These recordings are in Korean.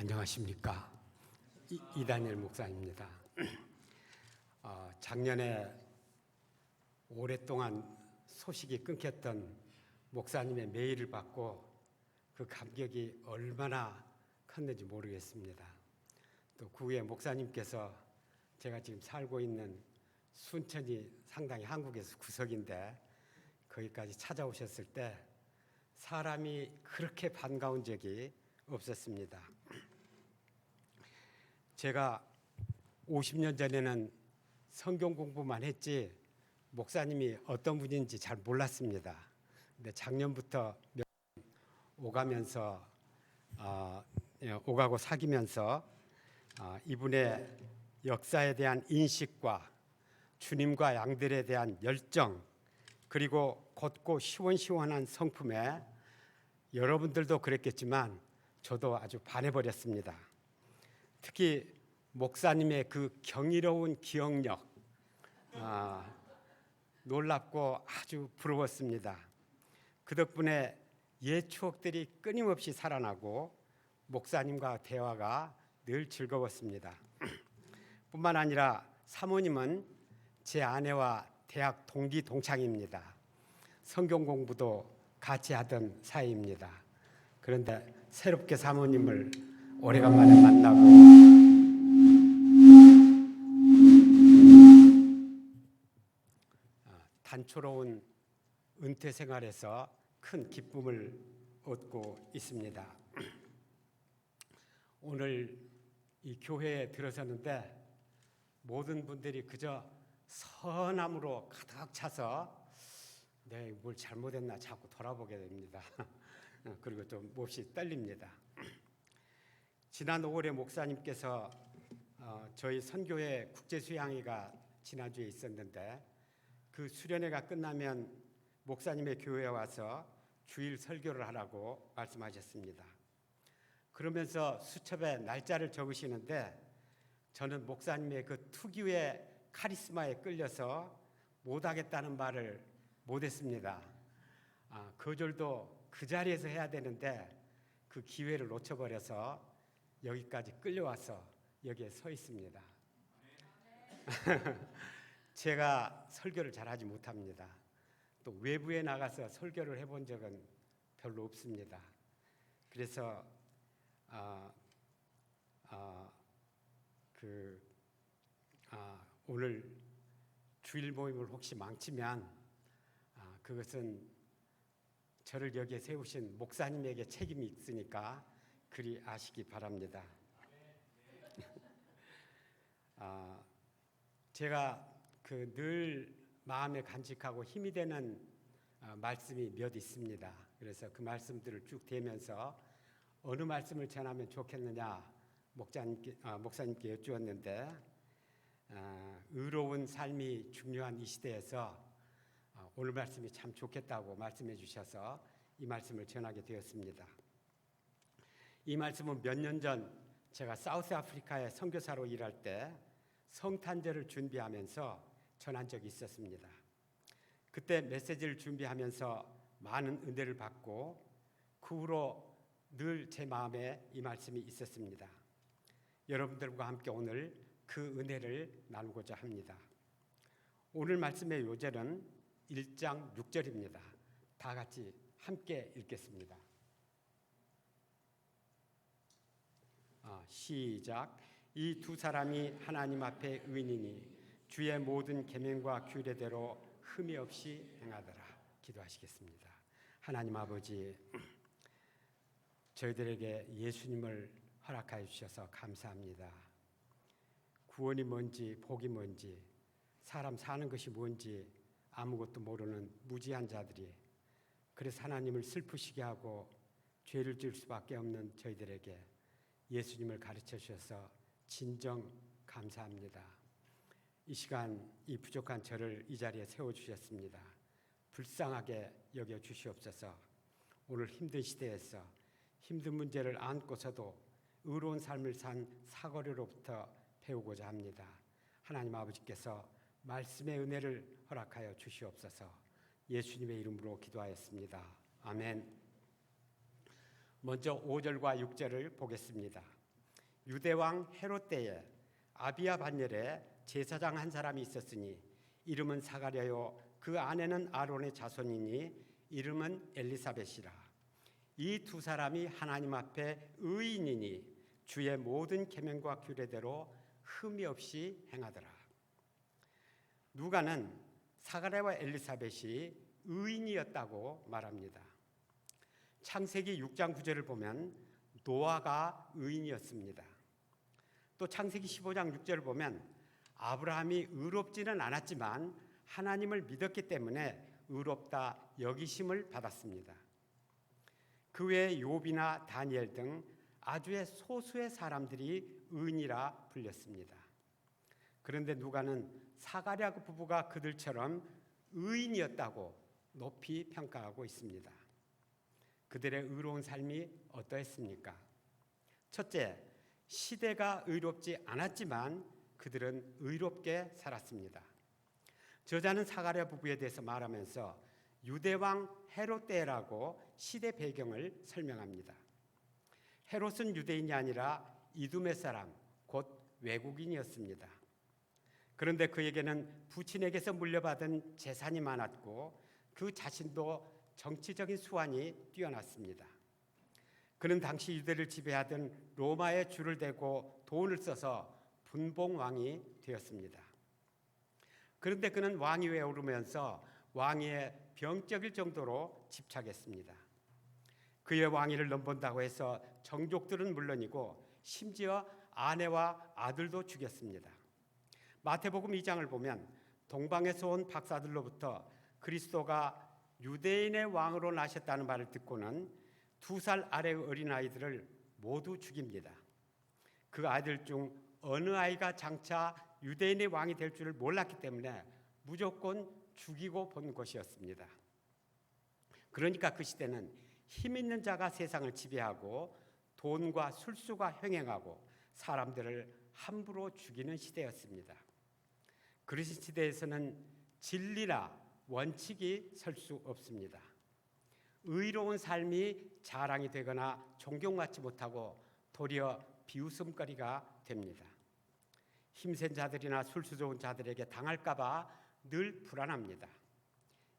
안녕하십니까. 이다니엘 목사입니다. 작년에 오랫동안 소식이 끊겼던 목사님의 메일을 받고 그 감격이 얼마나 컸는지 모르겠습니다. 또 그 후에 목사님께서 제가 지금 살고 있는 순천이 상당히 한국에서 구석인데 거기까지 찾아오셨을 때 사람이 그렇게 반가운 적이 없었습니다. 제가 50년 전에는 성경 공부만 했지 목사님이 어떤 분인지 잘 몰랐습니다. 근데 작년부터 오가고 사귀면서 이분의 역사에 대한 인식과 주님과 양들에 대한 열정, 그리고 곧고 시원시원한 성품에 여러분들도 그랬겠지만 저도 아주 반해버렸습니다. 특히 목사님의 그 경이로운 기억력, 놀랍고 아주 부러웠습니다. 그 덕분에 옛 추억들이 끊임없이 살아나고 목사님과 대화가 늘 즐거웠습니다. 뿐만 아니라 사모님은 제 아내와 대학 동기 동창입니다. 성경 공부도 같이 하던 사이입니다. 그런데 새롭게 사모님을 오래간만에 만나고 단초로운 은퇴 생활에서 큰 기쁨을 얻고 있습니다. 오늘 이 교회에 들어섰는데 모든 분들이 그저 선함으로 가득 차서 내가 뭘 잘못했나 자꾸 돌아보게 됩니다. 그리고 좀 몹시 떨립니다. 지난 5월에 목사님께서 저희 선교회 국제수양회가 지난주에 있었는데 그 수련회가 끝나면 목사님의 교회에 와서 주일 설교를 하라고 말씀하셨습니다. 그러면서 수첩에 날짜를 적으시는데 저는 목사님의 그 특유의 카리스마에 끌려서 못하겠다는 말을 못했습니다. 거절도 그 자리에서 해야 되는데 그 기회를 놓쳐버려서 여기까지 끌려와서 여기에 서 있습니다. 제가 설교를 잘하지 못합니다. 또 외부에 나가서 설교를 해본 적은 별로 없습니다. 그래서 오늘 주일 모임을 혹시 망치면 그것은 저를 여기에 세우신 목사님에게 책임이 있으니까 그리 아시기 바랍니다. 제가 늘 마음에 간직하고 힘이 되는 말씀이 몇 있습니다. 그래서 그 말씀들을 쭉 대면서 어느 말씀을 전하면 좋겠느냐 목사님께 여쭈었는데 의로운 삶이 중요한 이 시대에서 오늘 말씀이 참 좋겠다고 말씀해 주셔서 이 말씀을 전하게 되었습니다. 이 말씀은 몇 년 전 제가 사우스 아프리카에 선교사로 일할 때 성탄절을 준비하면서 전한 적이 있었습니다. 그때 메시지를 준비하면서 많은 은혜를 받고 그 후로 늘 제 마음에 이 말씀이 있었습니다. 여러분들과 함께 오늘 그 은혜를 나누고자 합니다. 오늘 말씀의 요절은 1장 6절입니다. 다 같이 함께 읽겠습니다. 시작. 이 두 사람이 하나님 앞에 의인이니 주의 모든 계명과 규례대로 흠이 없이 행하더라. 기도하시겠습니다. 하나님 아버지, 저희들에게 예수님을 허락하여 주셔서 감사합니다. 구원이 뭔지 복이 뭔지 사람 사는 것이 뭔지 아무것도 모르는 무지한 자들이 그래서 하나님을 슬프시게 하고 죄를 지을 수밖에 없는 저희들에게 예수님을 가르쳐 주셔서 진정 감사합니다. 이 시간 이 부족한 저를 이 자리에 세워주셨습니다. 불쌍하게 여겨주시옵소서. 오늘 힘든 시대에서 힘든 문제를 안고서도 의로운 삶을 산 사거리로부터 배우고자 합니다. 하나님 아버지께서 말씀의 은혜를 허락하여 주시옵소서. 예수님의 이름으로 기도하였습니다. 아멘. 먼저 5절과 6절을 보겠습니다. 유대왕 헤롯 때에 아비야 반열에 제사장 한 사람이 있었으니 이름은 사가랴요 그 아내는 아론의 자손이니 이름은 엘리사벳이라. 이 두 사람이 하나님 앞에 의인이니 주의 모든 계명과 규례대로 흠이 없이 행하더라. 누가는 사가랴와 엘리사벳이 의인이었다고 말합니다. 창세기 6장 9절을 보면 노아가 의인이었습니다. 또 창세기 15장 6절을 보면 아브라함이 의롭지는 않았지만 하나님을 믿었기 때문에 의롭다 여기심을 받았습니다. 그 외에 욥이나 다니엘 등 아주의 소수의 사람들이 의인이라 불렸습니다. 그런데 누가는 사가랴 부부가 그들처럼 의인이었다고 높이 평가하고 있습니다. 그들의 의로운 삶이 어떠했습니까? 첫째, 시대가 의롭지 않았지만 그들은 의롭게 살았습니다. 저자는 사가랴 부부에 대해서 말하면서 유대왕 헤롯 때라고 시대 배경을 설명합니다. 헤롯은 유대인이 아니라 이두메 사람, 곧 외국인이었습니다. 그런데 그에게는 부친에게서 물려받은 재산이 많았고 그 자신도 정치적인 수완이 뛰어났습니다. 그는 당시 유대를 지배하던 로마의 줄을 대고 돈을 써서 분봉왕이 되었습니다. 그런데 그는 왕위에 오르면서 왕위에 병적일 정도로 집착했습니다. 그의 왕위를 넘본다고 해서 정족들은 물론이고 심지어 아내와 아들도 죽였습니다. 마태복음 2장을 보면 동방에서 온 박사들로부터 그리스도가 유대인의 왕으로 나셨다는 말을 듣고는 2살 아래의 어린아이들을 모두 죽입니다. 그 아이들 중 어느 아이가 장차 유대인의 왕이 될 줄을 몰랐기 때문에 무조건 죽이고 본 것이었습니다. 그러니까 그 시대는 힘 있는 자가 세상을 지배하고 돈과 술수가 횡행하고 사람들을 함부로 죽이는 시대였습니다. 그런 시대에서는 진리나 원칙이 설 수 없습니다. 의로운 삶이 자랑이 되거나 존경받지 못하고 도리어 비웃음거리가 됩니다. 힘센 자들이나 술수 좋은 자들에게 당할까 봐 늘 불안합니다.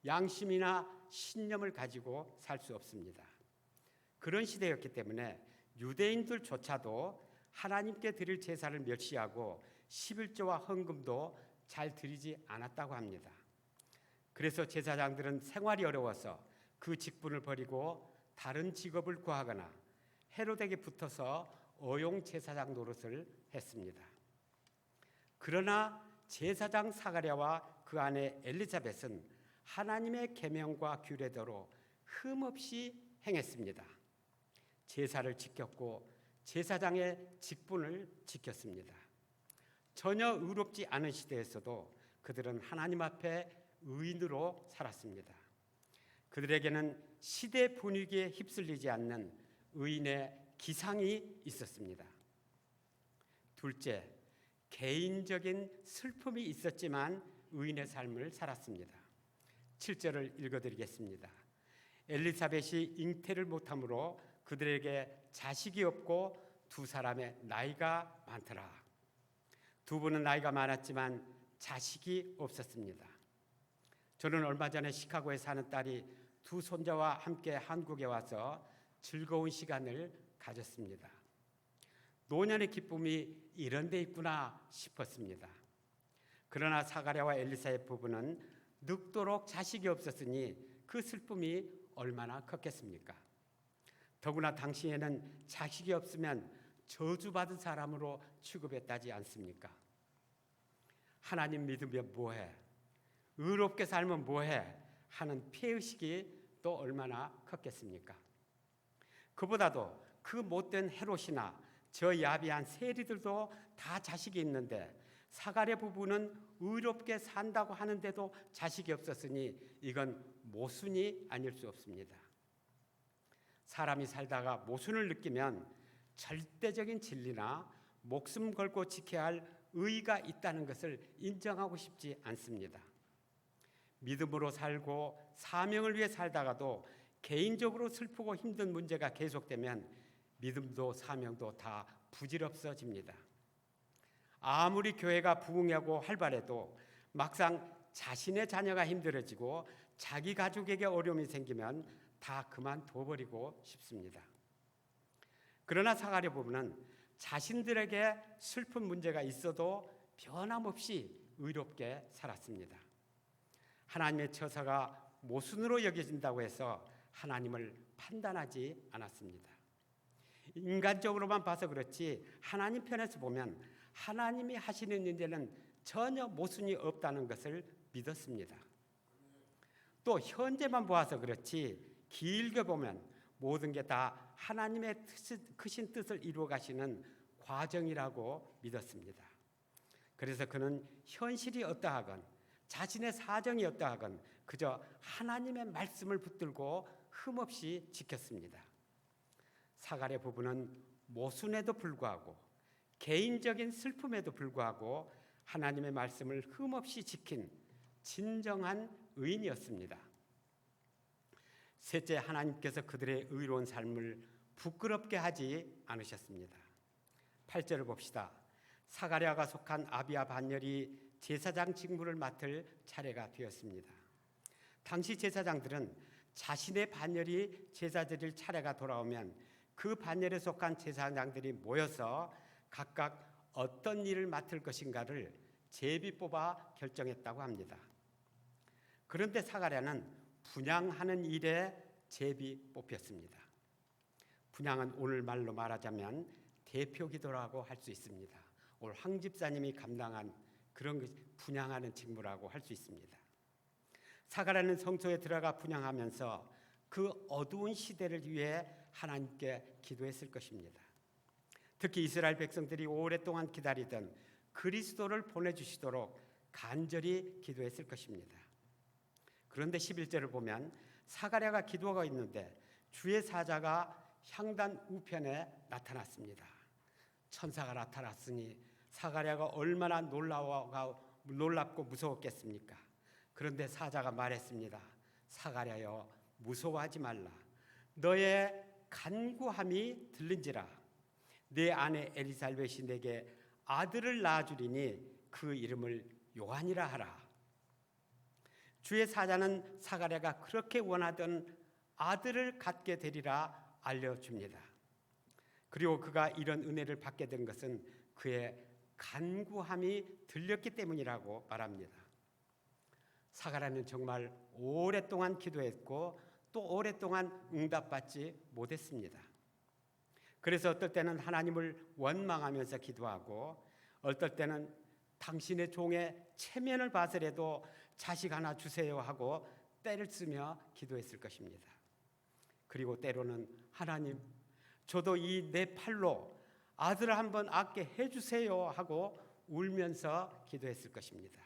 양심이나 신념을 가지고 살 수 없습니다. 그런 시대였기 때문에 유대인들조차도 하나님께 드릴 제사를 멸시하고 11조와 헌금도 잘 드리지 않았다고 합니다. 그래서 제사장들은 생활이 어려워서 그 직분을 버리고 다른 직업을 구하거나 헤롯에게 붙어서 어용 제사장 노릇을 했습니다. 그러나 제사장 사가랴와 그 아내 엘리사벳은 하나님의 계명과 규례대로 흠없이 행했습니다. 제사를 지켰고 제사장의 직분을 지켰습니다. 전혀 의롭지 않은 시대에서도 그들은 하나님 앞에 의인으로 살았습니다. 그들에게는 시대 분위기에 휩쓸리지 않는 의인의 기상이 있었습니다. 둘째, 개인적인 슬픔이 있었지만 의인의 삶을 살았습니다. 7절을 읽어드리겠습니다. 엘리사벳이 잉태를 못하므로 그들에게 자식이 없고 두 사람의 나이가 많더라. 두 분은 나이가 많았지만 자식이 없었습니다. 저는 얼마 전에 시카고에 사는 딸이 두 손자와 함께 한국에 와서 즐거운 시간을 가졌습니다. 노년의 기쁨이 이런 데 있구나 싶었습니다. 그러나 사가랴와 엘리사의 부부는 늙도록 자식이 없었으니 그 슬픔이 얼마나 컸겠습니까? 더구나 당시에는 자식이 없으면 저주받은 사람으로 취급했다지 않습니까? 하나님 믿으면 뭐해? 의롭게 살면 뭐해? 하는 피해의식이 또 얼마나 컸겠습니까? 그보다도 그 못된 헤롯이나 저 야비한 세리들도 다 자식이 있는데 사가랴 부부는 의롭게 산다고 하는데도 자식이 없었으니 이건 모순이 아닐 수 없습니다. 사람이 살다가 모순을 느끼면 절대적인 진리나 목숨 걸고 지켜야 할 의의가 있다는 것을 인정하고 싶지 않습니다. 믿음으로 살고 사명을 위해 살다가도 개인적으로 슬프고 힘든 문제가 계속되면 믿음도 사명도 다 부질없어집니다. 아무리 교회가 부흥하고 활발해도 막상 자신의 자녀가 힘들어지고 자기 가족에게 어려움이 생기면 다 그만둬버리고 싶습니다. 그러나 사가랴 부부는 자신들에게 슬픈 문제가 있어도 변함없이 의롭게 살았습니다. 하나님의 처사가 모순으로 여겨진다고 해서 하나님을 판단하지 않았습니다. 인간적으로만 봐서 그렇지 하나님 편에서 보면 하나님이 하시는 일에는 전혀 모순이 없다는 것을 믿었습니다. 또 현재만 보아서 그렇지 길게 보면 모든 게 다 하나님의 크신 뜻을 이루어 가시는 과정이라고 믿었습니다. 그래서 그는 현실이 어떠하건 자신의 사정이 어떠하건 그저 하나님의 말씀을 붙들고 흠없이 지켰습니다. 사가랴 부부는 모순에도 불구하고 개인적인 슬픔에도 불구하고 하나님의 말씀을 흠없이 지킨 진정한 의인이었습니다. 셋째, 하나님께서 그들의 의로운 삶을 부끄럽게 하지 않으셨습니다. 8절을 봅시다. 사가랴가 속한 아비야 반열이 제사장 직무를 맡을 차례가 되었습니다. 당시 제사장들은 자신의 반열이 제사 드릴 차례가 돌아오면 그 반열에 속한 제사장들이 모여서 각각 어떤 일을 맡을 것인가를 제비 뽑아 결정했다고 합니다. 그런데 사가랴는 분향하는 일에 제비 뽑혔습니다. 분향은 오늘 말로 말하자면 대표 기도라고 할 수 있습니다. 오늘 황 집사님이 감당한 그런 분향하는 직무라고 할 수 있습니다. 사가랴는 성소에 들어가 분향하면서 그 어두운 시대를 위해 하나님께 기도했을 것입니다. 특히 이스라엘 백성들이 오랫동안 기다리던 그리스도를 보내주시도록 간절히 기도했을 것입니다. 그런데 11절을 보면 사가랴가 기도하고 있는데 주의 사자가 향단 우편에 나타났습니다. 천사가 나타났으니 사가랴가 얼마나 놀랍고 무서웠겠습니까? 그런데 사자가 말했습니다. 사가랴여, 무서워하지 말라. 너의 간구함이 들린지라. 내 아내 엘리사벳이 내게 아들을 낳아주리니 그 이름을 요한이라 하라. 주의 사자는 사가랴가 그렇게 원하던 아들을 갖게 되리라 알려줍니다. 그리고 그가 이런 은혜를 받게 된 것은 그의 간구함이 들렸기 때문이라고 말합니다. 사가랴는 정말 오랫동안 기도했고 또 오랫동안 응답받지 못했습니다. 그래서 어떨 때는 하나님을 원망하면서 기도하고 어떨 때는 당신의 종의 체면을 봐서라도 자식 하나 주세요 하고 떼를 쓰며 기도했을 것입니다. 그리고 때로는 하나님, 저도 이 내 팔로 아들을 한번 낳게 해주세요 하고 울면서 기도했을 것입니다.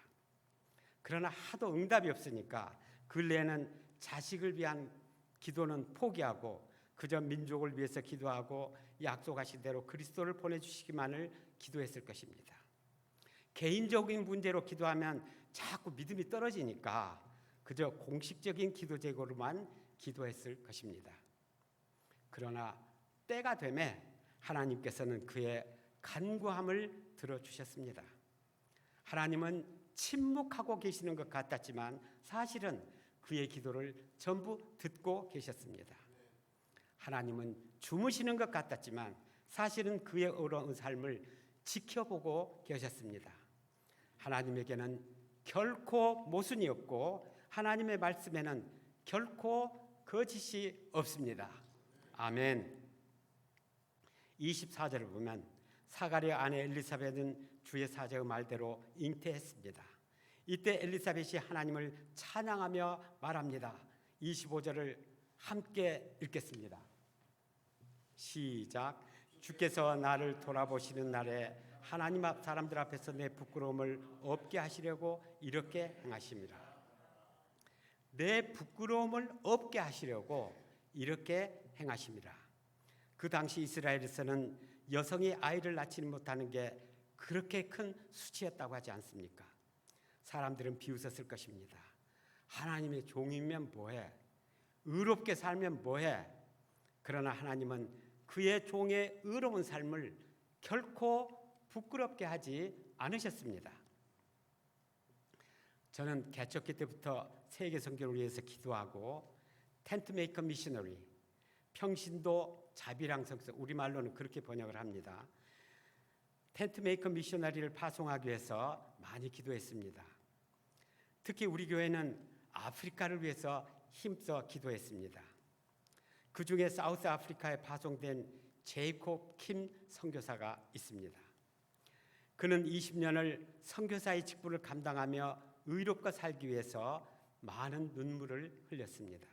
그러나 하도 응답이 없으니까 근래에는 자식을 위한 기도는 포기하고 그저 민족을 위해서 기도하고 약속하신 대로 그리스도를 보내주시기만을 기도했을 것입니다. 개인적인 문제로 기도하면 자꾸 믿음이 떨어지니까 그저 공식적인 기도 제고로만 기도했을 것입니다. 그러나 때가 되매 하나님께서는 그의 간구함을 들어주셨습니다. 하나님은 침묵하고 계시는 것 같았지만 사실은 그의 기도를 전부 듣고 계셨습니다. 하나님은 주무시는 것 같았지만 사실은 그의 어려운 삶을 지켜보고 계셨습니다. 하나님에게는 결코 모순이 없고 하나님의 말씀에는 결코 거짓이 없습니다. 아멘. 24절을 보면 사가랴 아내 엘리사벳은 주의 사자의 말대로 잉태했습니다. 이때 엘리사벳이 하나님을 찬양하며 말합니다. 25절을 함께 읽겠습니다. 시작. 주께서 나를 돌아보시는 날에 하나님 앞 사람들 앞에서 내 부끄러움을 없게 하시려고 이렇게 행하십니다. 내 부끄러움을 없게 하시려고 이렇게 행하십니다. 그 당시 이스라엘에서는 여성이 아이를 낳지 못하는 게 그렇게 큰 수치였다고 하지 않습니까? 사람들은 비웃었을 것입니다. 하나님의 종이면 뭐해? 의롭게 살면 뭐해? 그러나 하나님은 그의 종의 의로운 삶을 결코 부끄럽게 하지 않으셨습니다. 저는 개척기 때부터 세계 선교를 위해서 기도하고 텐트 메이커 미셔너리, 평신도 자비랑 성서, 우리말로는 그렇게 번역을 합니다. 텐트 메이커 미셔너리를 파송하기 위해서 많이 기도했습니다. 특히 우리 교회는 아프리카를 위해서 힘써 기도했습니다. 그 중에 사우스 아프리카에 파송된 제이콥 킴 선교사가 있습니다. 그는 20년을 선교사의 직분을 감당하며 의롭게 살기 위해서 많은 눈물을 흘렸습니다.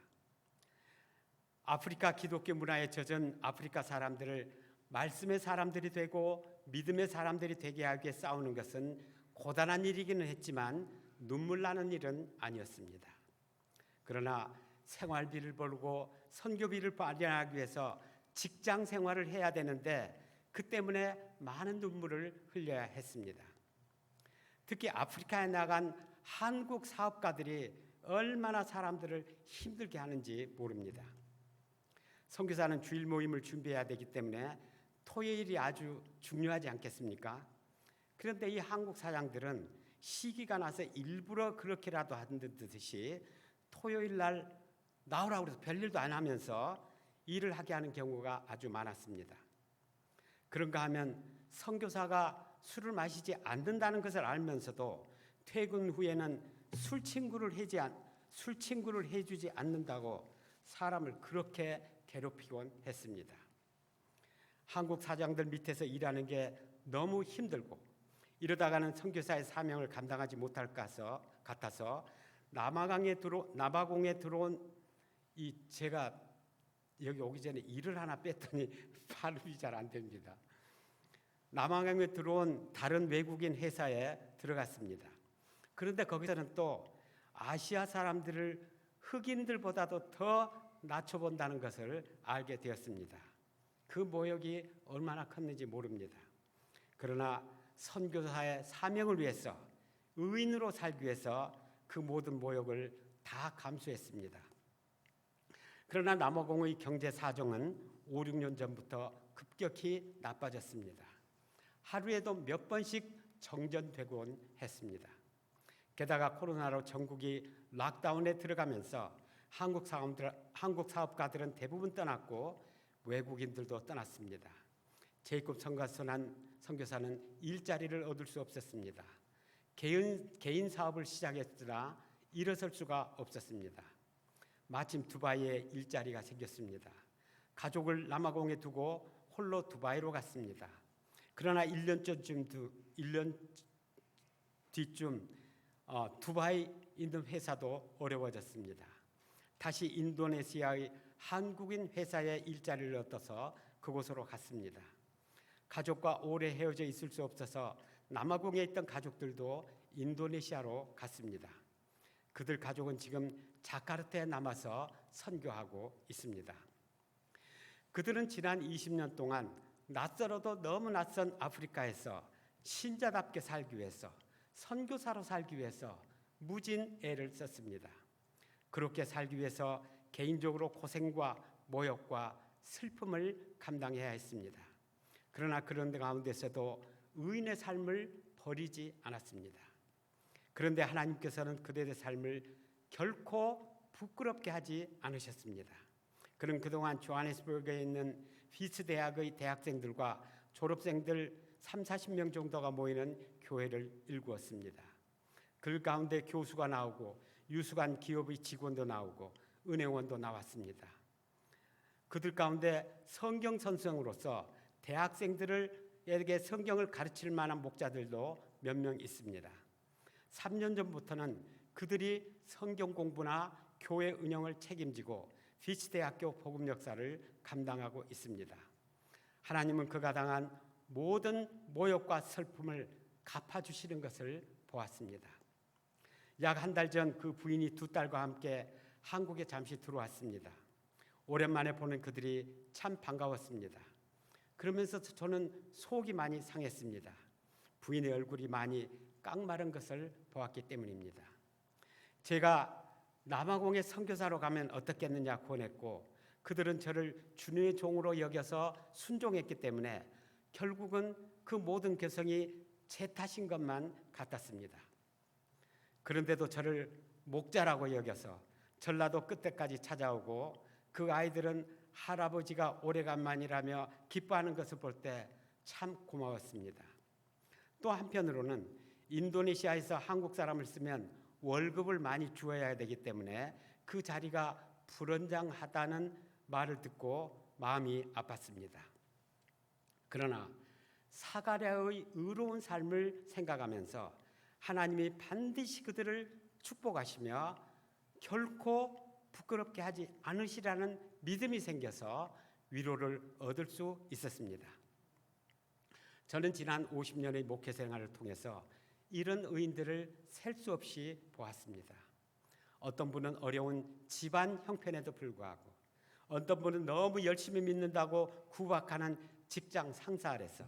아프리카 기독교 문화에 젖은 아프리카 사람들을 말씀의 사람들이 되고 믿음의 사람들이 되게 하기 위해 싸우는 것은 고단한 일이기는 했지만 눈물 나는 일은 아니었습니다. 그러나 생활비를 벌고 선교비를 마련하기 위해서 직장 생활을 해야 되는데 그 때문에 많은 눈물을 흘려야 했습니다. 특히 아프리카에 나간 한국 사업가들이 얼마나 사람들을 힘들게 하는지 모릅니다. 선교사는 주일 모임을 준비해야 되기 때문에 토요일이 아주 중요하지 않겠습니까? 그런데 이 한국 사장들은 시기가 나서 일부러 그렇게라도 하는 듯이 토요일 날 나오라고 해서 별일도 안 하면서 일을 하게 하는 경우가 아주 많았습니다. 그런가 하면 선교사가 술을 마시지 않는다는 것을 알면서도 퇴근 후에는 술 친구를 해주지 않는다고 사람을 그렇게 괴롭히곤 했습니다. 한국 사장들 밑에서 일하는 게 너무 힘들고 이러다가는 선교사의 사명을 감당하지 못할 것 같아서 남아공에 들어온 제가 여기 오기 전에 일을 하나 뺐더니 발음이 잘 안 됩니다. 남아공에 들어온 다른 외국인 회사에 들어갔습니다. 그런데 거기서는 또 아시아 사람들을 흑인들보다도 더 낮춰본다는 것을 알게 되었습니다. 그 모욕이 얼마나 컸는지 모릅니다. 그러나 선교사의 사명을 위해서 의인으로 살기 위해서 그 모든 모욕을 다 감수했습니다. 그러나 남아공의 경제 사정은 5, 6년 전부터 급격히 나빠졌습니다. 하루에도 몇 번씩 정전되곤 했습니다. 게다가 코로나로 전국이 락다운에 들어가면서 한국 사업가들은 대부분 떠났고 외국인들도 떠났습니다. 제이콥 선교사는 일자리를 얻을 수 없었습니다. 개인 사업을 시작했으나 일어설 수가 없었습니다. 마침 두바이에 일자리가 생겼습니다. 가족을 남아공에 두고 홀로 두바이로 갔습니다. 그러나 1년 뒤쯤 두바이 있는 회사도 어려워졌습니다. 다시 인도네시아의 한국인 회사에 일자리를 얻어서 그곳으로 갔습니다. 가족과 오래 헤어져 있을 수 없어서 남아공에 있던 가족들도 인도네시아로 갔습니다. 그들 가족은 지금 자카르타에 남아서 선교하고 있습니다. 그들은 지난 20년 동안 낯설어도 너무 낯선 아프리카에서 신자답게 살기 위해서 선교사로 살기 위해서 무진 애를 썼습니다. 그렇게 살기 위해서 개인적으로 고생과 모욕과 슬픔을 감당해야 했습니다. 그러나 그런 가운데서도 의인의 삶을 버리지 않았습니다. 그런데 하나님께서는 그들의 삶을 결코 부끄럽게 하지 않으셨습니다. 그는 그동안 조하네스버그에 있는 피스 대학의 대학생들과 졸업생들 30-40명 정도가 모이는 교회를 일구었습니다. 그 가운데 교수가 나오고 유수관 기업의 직원도 나오고 은행원도 나왔습니다. 그들 가운데 성경 선생으로서 대학생들에게 성경을 가르칠 만한 목자들도 몇 명 있습니다. 3년 전부터는 그들이 성경 공부나 교회 운영을 책임지고 피츠 대학교 복음 역사를 감당하고 있습니다. 하나님은 그가 당한 모든 모욕과 슬픔을 갚아주시는 것을 보았습니다. 약 한 달 전 그 부인이 2딸과 함께 한국에 잠시 들어왔습니다. 오랜만에 보는 그들이 참 반가웠습니다. 그러면서 저는 속이 많이 상했습니다. 부인의 얼굴이 많이 깡마른 것을 보았기 때문입니다. 제가 남아공에 선교사로 가면 어떻겠느냐 권했고 그들은 저를 주님의 종으로 여겨서 순종했기 때문에 결국은 그 모든 개성이 제 탓인 것만 같았습니다. 그런데도 저를 목자라고 여겨서 전라도 끝에까지 찾아오고 그 아이들은 할아버지가 오래간만이라며 기뻐하는 것을 볼 때 참 고마웠습니다. 또 한편으로는 인도네시아에서 한국 사람을 쓰면 월급을 많이 주어야 되기 때문에 그 자리가 불언장하다는 말을 듣고 마음이 아팠습니다. 그러나 사가랴의 의로운 삶을 생각하면서 하나님이 반드시 그들을 축복하시며 결코 부끄럽게 하지 않으시라는 믿음이 생겨서 위로를 얻을 수 있었습니다. 저는 지난 50년의 목회 생활을 통해서 이런 의인들을 셀 수 없이 보았습니다. 어떤 분은 어려운 집안 형편에도 불구하고, 어떤 분은 너무 열심히 믿는다고 구박하는 직장 상사 아래서,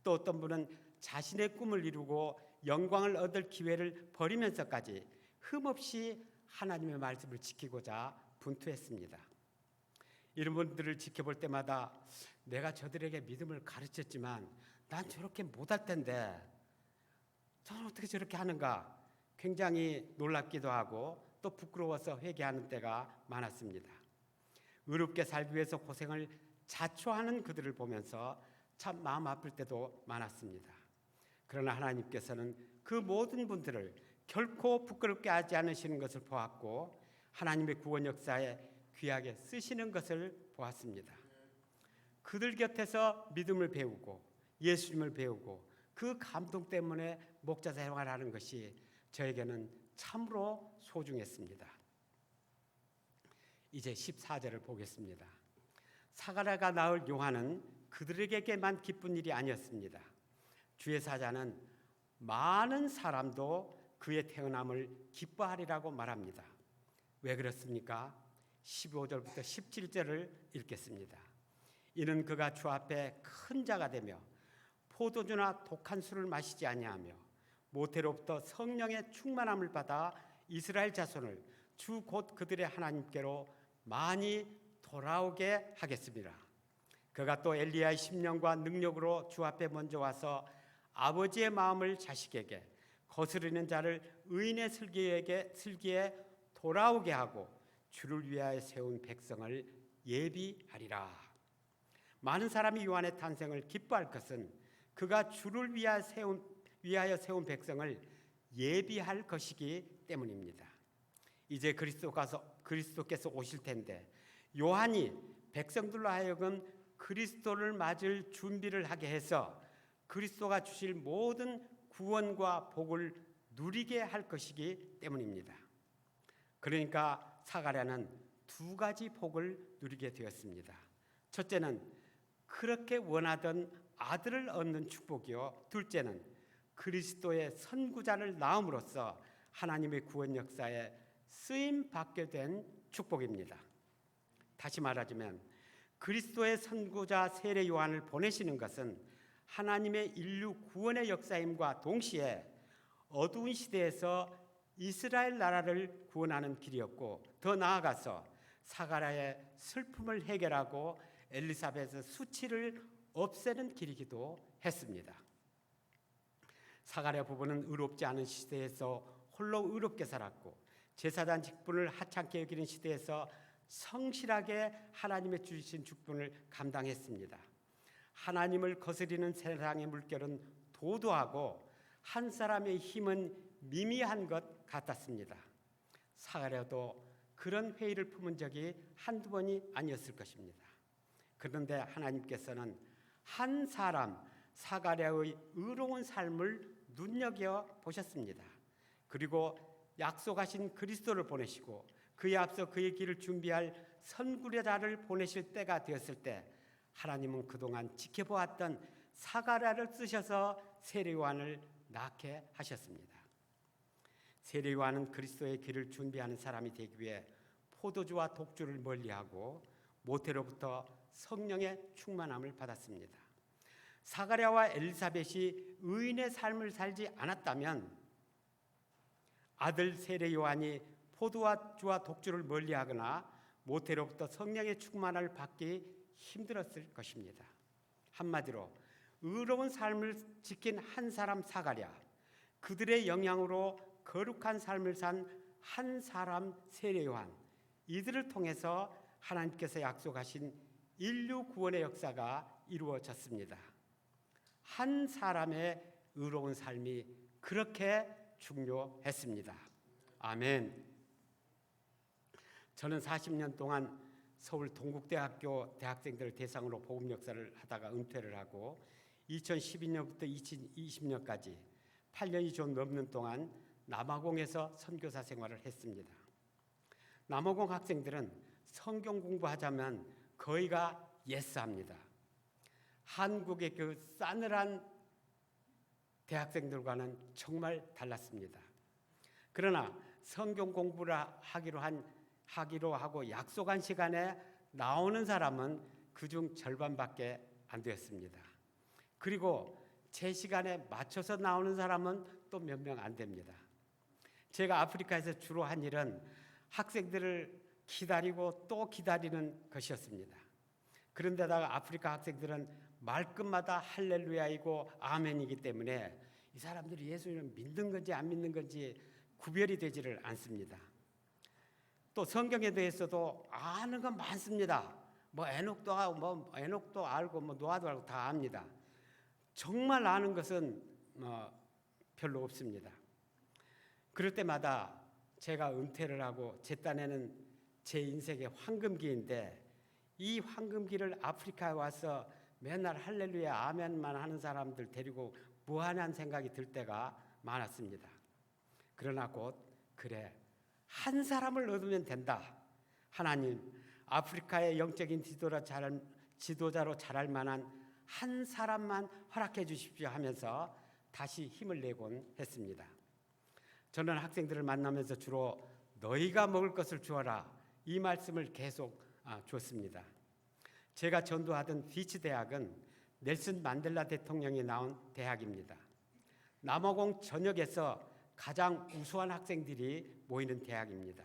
또 어떤 분은 자신의 꿈을 이루고 영광을 얻을 기회를 버리면서까지 흠없이 하나님의 말씀을 지키고자 분투했습니다. 이런 분들을 지켜볼 때마다 내가 저들에게 믿음을 가르쳤지만 난 저렇게 못할 텐데 저는 어떻게 저렇게 하는가 굉장히 놀랍기도 하고 또 부끄러워서 회개하는 때가 많았습니다. 의롭게 살기 위해서 고생을 자초하는 그들을 보면서 참 마음 아플 때도 많았습니다. 그러나 하나님께서는 그 모든 분들을 결코 부끄럽게 하지 않으시는 것을 보았고 하나님의 구원 역사에 귀하게 쓰시는 것을 보았습니다. 그들 곁에서 믿음을 배우고 예수님을 배우고 그 감동 때문에 목자 생활하는 것이 저에게는 참으로 소중했습니다. 이제 14절을 보겠습니다. 사가랴가 낳을 요한은 그들에게만 기쁜 일이 아니었습니다. 주의 사자는 많은 사람도 그의 태어남을 기뻐하리라고 말합니다. 왜 그렇습니까? 15절부터 17절을 읽겠습니다. 이는 그가 주 앞에 큰 자가 되며 포도주나 독한 술을 마시지 아니하며 모태로부터 성령의 충만함을 받아 이스라엘 자손을 주 곧 그들의 하나님께로 많이 돌아오게 하겠습니다. 그가 또 엘리야의 심령과 능력으로 주 앞에 먼저 와서 아버지의 마음을 자식에게 거스르는 자를 의인의 슬기에 돌아오게 하고 주를 위하여 세운 백성을 예비하리라. 많은 사람이 요한의 탄생을 기뻐할 것은 그가 주를 위하여 세운 백성을 예비할 것이기 때문입니다. 이제 그리스도께서 오실 텐데 요한이 백성들로 하여금 그리스도를 맞을 준비를 하게 해서 그리스도가 주실 모든 구원과 복을 누리게 할 것이기 때문입니다. 그러니까 사가랴는 두 가지 복을 누리게 되었습니다. 첫째는 그렇게 원하던 아들을 얻는 축복이요, 둘째는 그리스도의 선구자를 낳음으로써 하나님의 구원 역사에 쓰임 받게 된 축복입니다. 다시 말하자면 그리스도의 선구자 세례 요한을 보내시는 것은 하나님의 인류 구원의 역사임과 동시에 어두운 시대에서 이스라엘 나라를 구원하는 길이었고, 더 나아가서 사가랴의 슬픔을 해결하고 엘리사벳의 수치를 없애는 길이기도 했습니다. 사가랴 부부는 의롭지 않은 시대에서 홀로 의롭게 살았고 제사장 직분을 하찮게 여기는 시대에서 성실하게 하나님의 주신 직분을 감당했습니다. 하나님을 거스리는 세상의 물결은 도도하고 한 사람의 힘은 미미한 것 같았습니다. 사가랴도 그런 회의를 품은 적이 한두 번이 아니었을 것입니다. 그런데 하나님께서는 한 사람 사가랴의 의로운 삶을 눈여겨보셨습니다. 그리고 약속하신 그리스도를 보내시고 그에 앞서 그의 길을 준비할 선구자를 보내실 때가 되었을 때 하나님은 그동안 지켜보았던 사가랴를 쓰셔서 세례 요한을 낳게 하셨습니다. 세례 요한은 그리스도의 길을 준비하는 사람이 되기 위해 포도주와 독주를 멀리하고 모태로부터 성령의 충만함을 받았습니다. 사가랴와 엘리사벳이 의인의 삶을 살지 않았다면 아들 세례 요한이 포도주와 독주를 멀리하거나 모태로부터 성령의 충만함을 받기 힘들었을 것입니다. 한마디로 의로운 삶을 지킨 한 사람 사가랴, 그들의 영향으로 거룩한 삶을 산 한 사람 세례 요한, 이들을 통해서 하나님께서 약속하신 인류 구원의 역사가 이루어졌습니다. 한 사람의 의로운 삶이 그렇게 중요했습니다. 아멘. 저는 40년 동안 서울 동국대학교 대학생들을 대상으로 복음 역사를 하다가 은퇴를 하고 2012년부터 2020년까지 8년이 좀 넘는 동안 남아공에서 선교사 생활을 했습니다. 남아공 학생들은 성경 공부하자면 거의가 예스합니다. 한국의 그 싸늘한 대학생들과는 정말 달랐습니다. 그러나 성경 공부를 하기로 하고 약속한 시간에 나오는 사람은 그중 절반밖에 안 되었습니다. 그리고 제 시간에 맞춰서 나오는 사람은 또 몇 명 안 됩니다. 제가 아프리카에서 주로 한 일은 학생들을 기다리고 또 기다리는 것이었습니다. 그런데다가 아프리카 학생들은 말끝마다 할렐루야이고 아멘이기 때문에 이 사람들이 예수님을 믿는 건지 안 믿는 건지 구별이 되지를 않습니다. 또 성경에 대해서도 아는 건 많습니다. 에녹도 알고 노아도 알고 다 압니다. 정말 아는 것은 별로 없습니다. 그럴 때마다 제가 은퇴를 하고 제 딴에는 제 인생의 황금기인데 이 황금기를 아프리카에 와서 맨날 할렐루야 아멘만 하는 사람들 데리고 뭐하냐는 생각이 들 때가 많았습니다. 그러나 곧 그래 한 사람을 얻으면 된다. 하나님 아프리카의 영적인 지도자로 자랄 만한 한 사람만 허락해 주십시오 하면서 다시 힘을 내곤 했습니다. 저는 학생들을 만나면서 주로 너희가 먹을 것을 주어라 이 말씀을 계속 줬습니다. 제가 전도하던 비치 대학은 넬슨 만델라 대통령이 나온 대학입니다. 남아공 전역에서 가장 우수한 학생들이 모이는 대학입니다.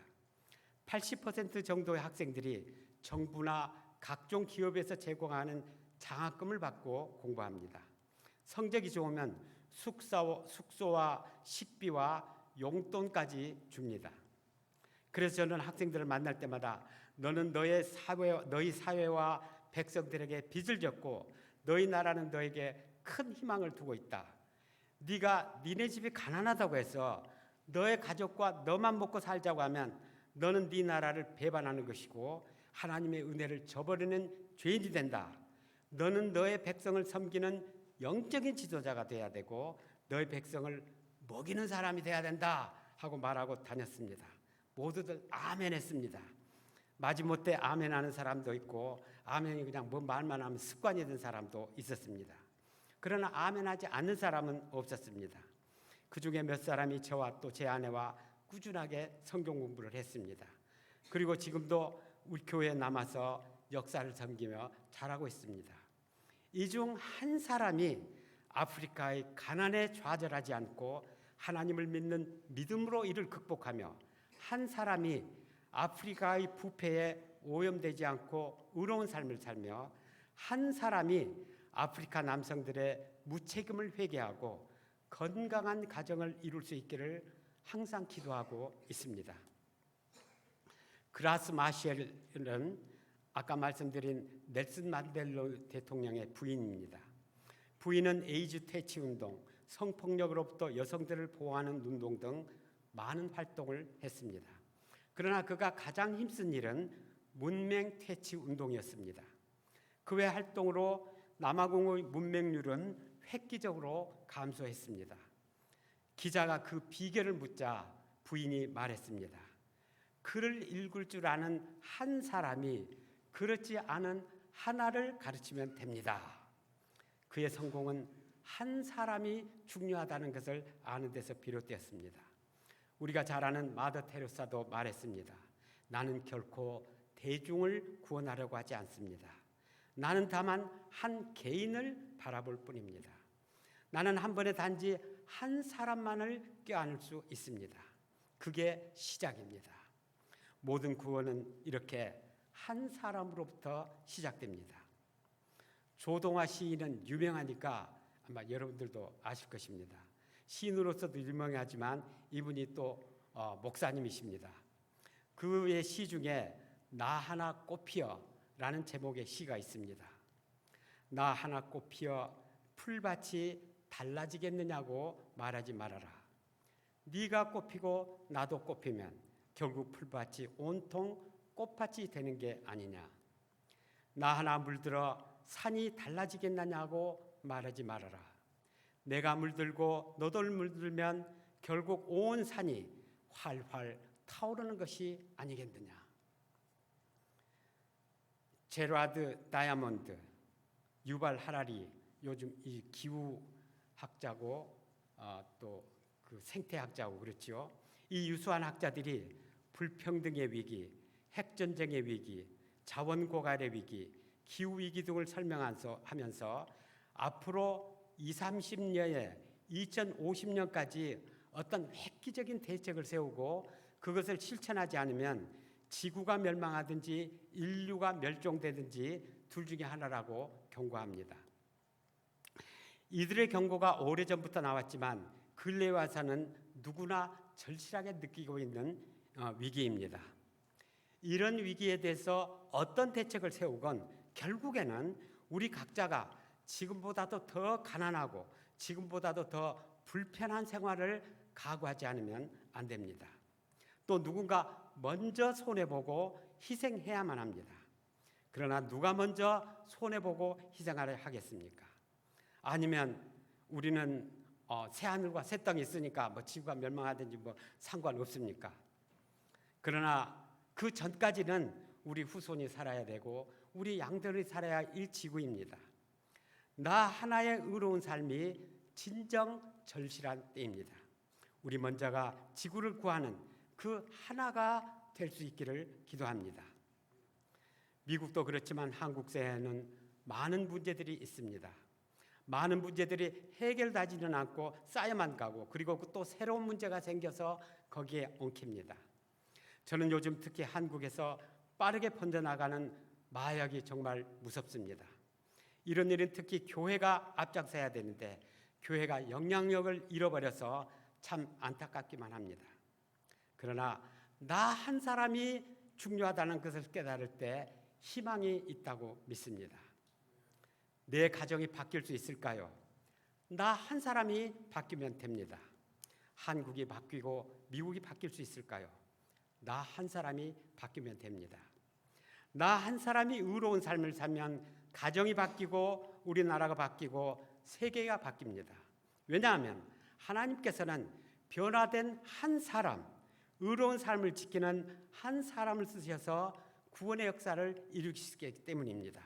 80% 정도의 학생들이 정부나 각종 기업에서 제공하는 장학금을 받고 공부합니다. 성적이 좋으면 숙소와 식비와 용돈까지 줍니다. 그래서 저는 학생들을 만날 때마다 너는 너희 사회와 백성들에게 빚을 졌고 너희 나라는 너에게 큰 희망을 두고 있다. 네가 니네 집이 가난하다고 해서 너의 가족과 너만 먹고 살자고 하면 너는 네 나라를 배반하는 것이고 하나님의 은혜를 저버리는 죄인이 된다. 너는 너의 백성을 섬기는 영적인 지도자가 돼야 되고 너의 백성을 먹이는 사람이 돼야 된다 하고 말하고 다녔습니다. 모두들 아멘 했습니다. 마지못해 아멘 하는 사람도 있고 아멘이 그냥 뭐 말만 하면 습관이 된 사람도 있었습니다. 그러나 아멘 하지 않는 사람은 없었습니다. 그중에 몇 사람이 저와 또 제 아내와 꾸준하게 성경 공부를 했습니다. 그리고 지금도 우리 교회에 남아서 역사를 섬기며 잘하고 있습니다. 이 중 한 사람이 아프리카의 가난에 좌절하지 않고 하나님을 믿는 믿음으로 이를 극복하며 한 사람이 아프리카의 부패에 오염되지 않고 의로운 삶을 살며 한 사람이 아프리카 남성들의 무책임을 회개하고 건강한 가정을 이룰 수 있기를 항상 기도하고 있습니다. 그라스 마시엘은 아까 말씀드린 넬슨 만델라 대통령의 부인입니다. 부인은 에이즈 퇴치 운동, 성폭력으로부터 여성들을 보호하는 운동 등 많은 활동을 했습니다. 그러나 그가 가장 힘쓴 일은 문맹 퇴치 운동이었습니다. 그의 활동으로 남아공의 문맹률은 획기적으로 감소했습니다. 기자가 그 비결을 묻자 부인이 말했습니다. 글을 읽을 줄 아는 한 사람이 그렇지 않은 하나를 가르치면 됩니다. 그의 성공은 한 사람이 중요하다는 것을 아는 데서 비롯되었습니다. 우리가 잘 아는 마더 테레사도 말했습니다. 나는 결코 대중을 구원하려고 하지 않습니다. 나는 다만 한 개인을 바라볼 뿐입니다. 나는 한 번에 단지 한 사람만을 껴안을 수 있습니다. 그게 시작입니다. 모든 구원은 이렇게 한 사람으로부터 시작됩니다. 조동화 시인은 유명하니까 아마 여러분들도 아실 것입니다. 시인으로서도 유명하지만 이분이 또 목사님이십니다. 그의 시 중에 나 하나 꽃 피어라는 제목의 시가 있습니다. 나 하나 꽃 피어 풀밭이 달라지겠느냐고 말하지 말아라. 네가 꽃피고 나도 꽃피면 결국 풀밭이 온통 꽃밭이 되는 게 아니냐. 나 하나 물들어 산이 달라지겠느냐고 말하지 말아라. 내가 물들고 너도 물들면 결국 온 산이 활활 타오르는 것이 아니겠느냐. 제라드 다이아몬드, 유발 하라리, 요즘 이 기후학자고 또 그 생태학자고 그렇지요. 이 유수한 학자들이 불평등의 위기, 핵전쟁의 위기, 자원 고갈의 위기, 기후 위기 등을 설명하면서 앞으로 20, 30년에 2050년까지 어떤 획기적인 대책을 세우고 그것을 실천하지 않으면 지구가 멸망하든지 인류가 멸종되든지 둘 중에 하나라고 경고합니다. 이들의 경고가 오래전부터 나왔지만 근래에 와서는 누구나 절실하게 느끼고 있는 위기입니다. 이런 위기에 대해서 어떤 대책을 세우건 결국에는 우리 각자가 지금보다도 더 가난하고 지금보다도 더 불편한 생활을 각오하지 않으면 안 됩니다. 또 누군가 먼저 손해보고 희생해야만 합니다. 그러나 누가 먼저 손해보고 희생하려 하겠습니까? 아니면 우리는 새하늘과 새 땅이 있으니까 뭐 지구가 멸망하든지 뭐 상관없습니까? 그러나 그 전까지는 우리 후손이 살아야 되고 우리 양들이 살아야 일 지구입니다. 나 하나의 의로운 삶이 진정 절실한 때입니다. 우리 먼저가 지구를 구하는 그 하나가 될 수 있기를 기도합니다. 미국도 그렇지만 한국 사회에는 많은 문제들이 있습니다. 많은 문제들이 해결되지는 않고 쌓여만 가고 그리고 또 새로운 문제가 생겨서 거기에 엉킵니다. 저는 요즘 특히 한국에서 빠르게 번져나가는 마약이 정말 무섭습니다. 이런 일은 특히 교회가 앞장서야 되는데 교회가 영향력을 잃어버려서 참 안타깝기만 합니다. 그러나 나 한 사람이 중요하다는 것을 깨달을 때 희망이 있다고 믿습니다. 내 가정이 바뀔 수 있을까요? 나 한 사람이 바뀌면 됩니다. 한국이 바뀌고 미국이 바뀔 수 있을까요? 나 한 사람이 바뀌면 됩니다. 나 한 사람이 의로운 삶을 살면 가정이 바뀌고 우리나라가 바뀌고 세계가 바뀝니다. 왜냐하면 하나님께서는 변화된 한 사람, 의로운 삶을 지키는 한 사람을 쓰셔서 구원의 역사를 이루시기 때문입니다.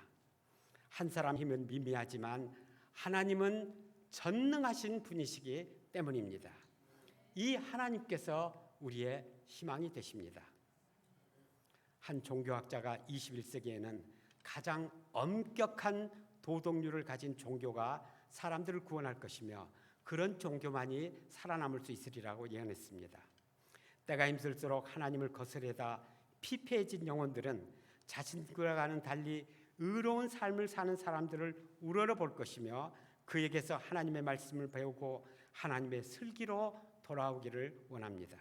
한 사람 힘은 미미하지만 하나님은 전능하신 분이시기 때문입니다. 이 하나님께서 우리의 희망이 되십니다. 한 종교학자가 21세기에는 가장 엄격한 도덕률을 가진 종교가 사람들을 구원할 것이며 그런 종교만이 살아남을 수 있으리라고 예언했습니다. 때가 힘들수록 하나님을 거스르다 피폐해진 영혼들은 자신과는 달리 의로운 삶을 사는 사람들을 우러러볼 것이며 그에게서 하나님의 말씀을 배우고 하나님의 슬기로 돌아오기를 원합니다.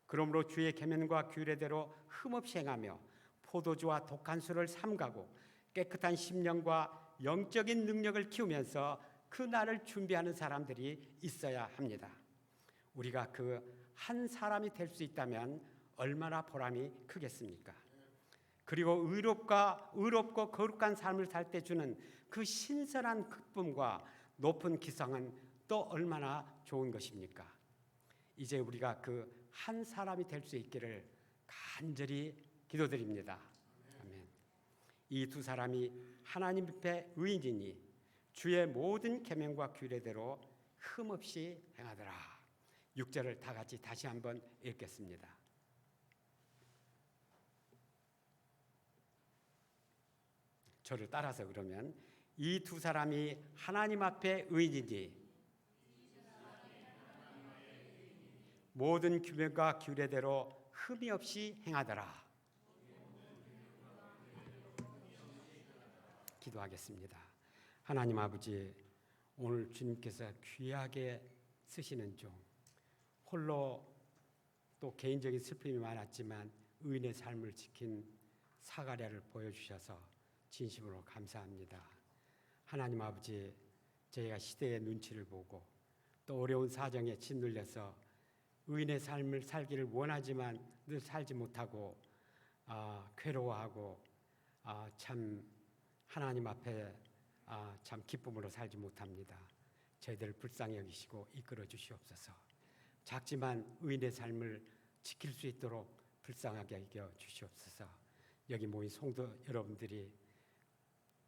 그러므로 주의 계명과 규례대로 흠없이 행하며 포도주와 독한 술을 삼가고 깨끗한 심령과 영적인 능력을 키우면서 그 날을 준비하는 사람들이 있어야 합니다. 우리가 그 한 사람이 될 수 있다면 얼마나 보람이 크겠습니까? 그리고 의롭고 거룩한 삶을 살 때 주는 그 신선한 기쁨과 높은 기상은 또 얼마나 좋은 것입니까? 이제 우리가 그 한 사람이 될 수 있기를 간절히 기도드립니다. 아멘. 이 두 사람이 하나님 앞에 의인이니 주의 모든 계명과 규례대로 흠없이 행하더라. 6절을 다 같이 다시 한번 읽겠습니다. 저를 따라서 그러면 이 두 사람이 하나님 앞에 의인이니 모든 규명과 규례대로 흠이 없이 행하더라. 기도하겠습니다. 하나님 아버지, 오늘 주님께서 귀하게 쓰시는 종, 홀로 또 개인적인 슬픔이 많았지만 의인의 삶을 지킨 사가랴를 보여주셔서 진심으로 감사합니다. 하나님 아버지, 저희가 시대의 눈치를 보고 또 어려운 사정에 짓눌려서 의인의 삶을 살기를 원하지만 늘 살지 못하고 괴로워하고 참 하나님 앞에 참 기쁨으로 살지 못합니다. 저희들을 불쌍히 여기시고 이끌어 주시옵소서. 작지만 의인의 삶을 지킬 수 있도록 불쌍하게 여겨 주시옵소서. 여기 모인 성도 여러분들이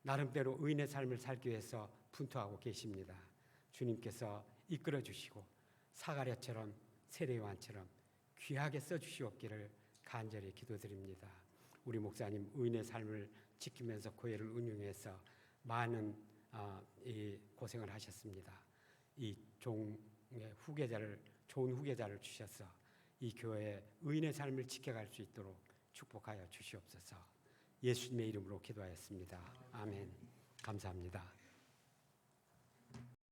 나름대로 의인의 삶을 살기 위해서 분투하고 계십니다. 주님께서 이끌어 주시고 사가랴처럼 세례요한처럼 귀하게 써주시옵기를 간절히 기도드립니다. 우리 목사님 의인의 삶을 지키면서 교회를 운영해서 많은 이 고생을 하셨습니다. 이 종의 후계자를 좋은 후계자를 주셔서 이 교회의 의인의 삶을 지켜갈 수 있도록 축복하여 주시옵소서. 예수님의 이름으로 기도하였습니다. 아멘. 감사합니다.